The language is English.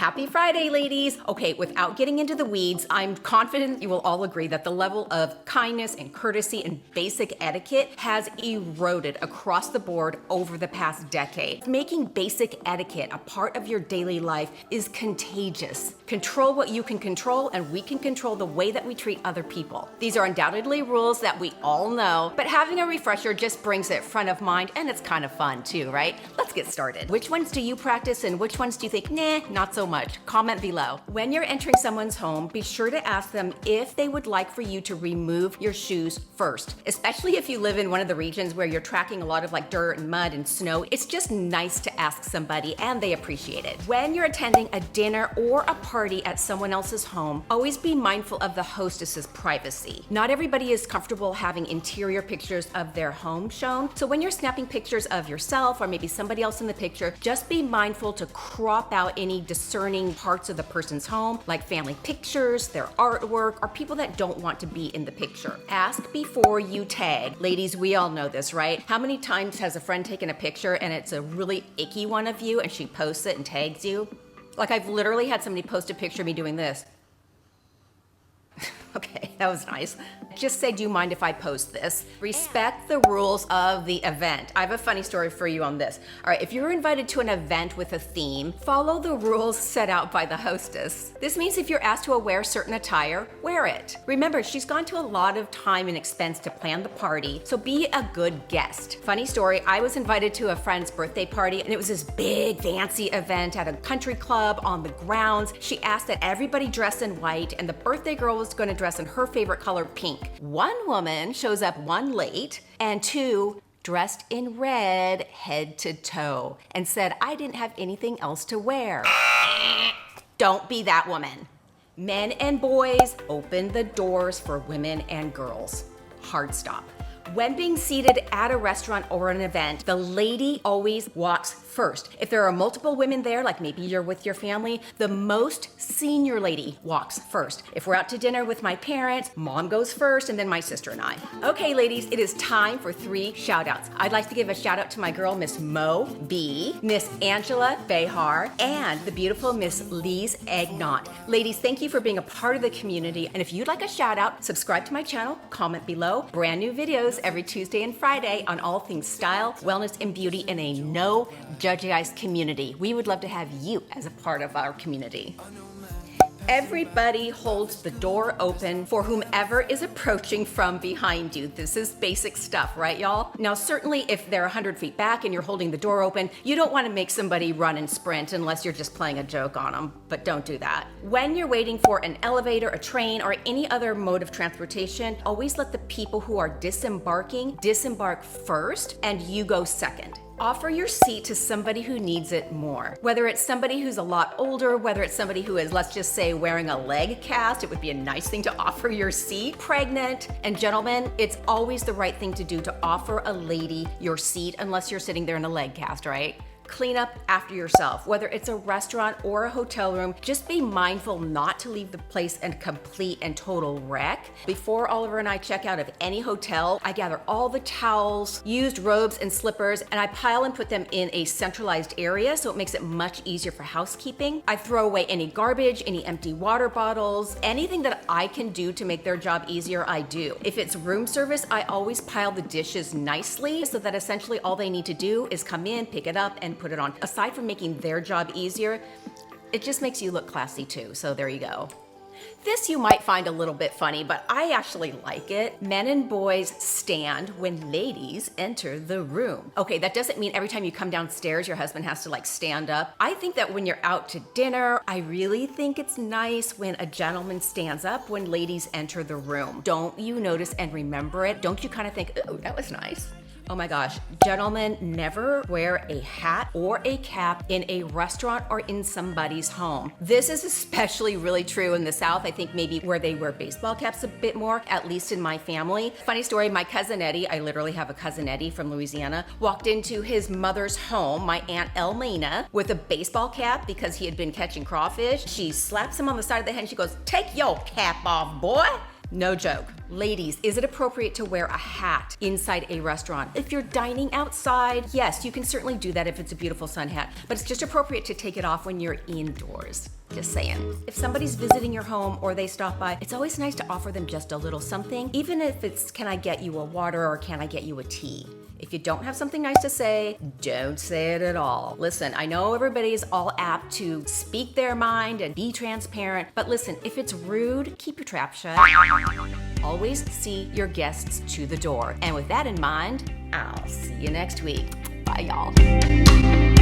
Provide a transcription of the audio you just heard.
Happy Friday, ladies. Okay, without getting into the weeds, I'm confident you will all agree that the level of kindness and courtesy and basic etiquette has eroded across the board over the past decade. Making basic etiquette a part of your daily life is contagious. Control what you can control, and we can control the way that we treat other people. These are undoubtedly rules that we all know, but having a refresher just brings it front of mind, and it's kind of fun too, right? Let's get started. Which ones do you practice and which ones do you think, nah, not so much? Comment below. When you're entering someone's home, be sure to ask them if they would like for you to remove your shoes first, especially if you live in one of the regions where you're tracking a lot of like dirt and mud and snow. It's just nice to ask somebody and they appreciate it. When you're attending a dinner or a party at someone else's home, always be mindful of the hostess's privacy. Not everybody is comfortable having interior pictures of their home shown, so when you're snapping pictures of yourself or maybe somebody else in the picture, just be mindful to crop out any discerning parts of the person's home, like family pictures, their artwork, or people that don't want to be in the picture. Ask before you tag. Ladies, we all know this, right? How many times has a friend taken a picture and it's a really icky one of you and she posts it and tags you? Like, I've literally had somebody post a picture of me doing this. Okay, that was nice. Just say, do you mind if I post this? Respect the rules of the event. I have a funny story for you on this. All right, if you're invited to an event with a theme, follow the rules set out by the hostess. This means if you're asked to wear certain attire, wear it. Remember, she's gone to a lot of time and expense to plan the party, so be a good guest. Funny story, I was invited to a friend's birthday party, and it was this big fancy event at a country club on the grounds. She asked that everybody dress in white, and the birthday girl was going to dress in her favorite color, pink. One woman shows up late, and two dressed in red head to toe and said, I didn't have anything else to wear. Don't be that woman. Men and boys, open the doors for women and girls. Hard stop. When being seated at a restaurant or an event, the lady always walks first. If there are multiple women there, like maybe you're with your family, the most senior lady walks first. If we're out to dinner with my parents, mom goes first and then my sister and I. Okay, ladies, it is time for 3 shout outs. I'd like to give a shout out to my girl, Miss Mo B, Miss Angela Behar, and the beautiful Miss Lise Agnont. Ladies, thank you for being a part of the community. And if you'd like a shout out, subscribe to my channel, comment below. Brand new videos every Tuesday and Friday on all things style, wellness, and beauty in a no judgy community. We would love to have you as a part of our community. Everybody holds the door open for whomever is approaching from behind you. This is basic stuff, right, y'all? Now, certainly if they're 100 feet back and you're holding the door open, you don't want to make somebody run and sprint unless you're just playing a joke on them, but don't do that. When you're waiting for an elevator, a train, or any other mode of transportation, always let the people who are disembarking disembark first and you go second. Offer your seat to somebody who needs it more. Whether it's somebody who's a lot older, whether it's somebody who is, let's just say, wearing a leg cast, it would be a nice thing to offer your seat. Pregnant, and gentlemen, it's always the right thing to do to offer a lady your seat unless you're sitting there in a leg cast, right? Clean up after yourself. Whether it's a restaurant or a hotel room, just be mindful not to leave the place in complete and total wreck. Before Oliver and I check out of any hotel, I gather all the towels, used robes and slippers, and I pile and put them in a centralized area so it makes it much easier for housekeeping. I throw away any garbage, any empty water bottles, anything that I can do to make their job easier, I do. If it's room service, I always pile the dishes nicely so that essentially all they need to do is come in, pick it up, and put it on. Aside from making their job easier, it just makes you look classy too, so there you go. This you might find a little bit funny, but I actually like it. Men and boys stand when ladies enter the room. Okay, that doesn't mean every time you come downstairs, your husband has to like stand up. I think that when you're out to dinner, I really think it's nice when a gentleman stands up when ladies enter the room. Don't you notice and remember it? Don't you kind of think, oh, that was nice? Oh my gosh, gentlemen, never wear a hat or a cap in a restaurant or in somebody's home. This is especially really true in the South. I think maybe where they wear baseball caps a bit more, at least in my family. Funny story, my cousin Eddie, I literally have a cousin Eddie from Louisiana, walked into his mother's home, my Aunt Elmina, with a baseball cap because he had been catching crawfish. She slaps him on the side of the head and she goes, "Take your cap off, boy." No joke. Ladies, is it appropriate to wear a hat inside a restaurant? If you're dining outside, yes, you can certainly do that if it's a beautiful sun hat, but it's just appropriate to take it off when you're indoors. Just saying. If somebody's visiting your home or they stop by, it's always nice to offer them just a little something, even if it's, can I get you a water or can I get you a tea? If you don't have something nice to say, don't say it at all. Listen, I know everybody is all apt to speak their mind and be transparent, but listen, if it's rude, keep your trap shut. Always see your guests to the door. And with that in mind, I'll see you next week. Bye, y'all.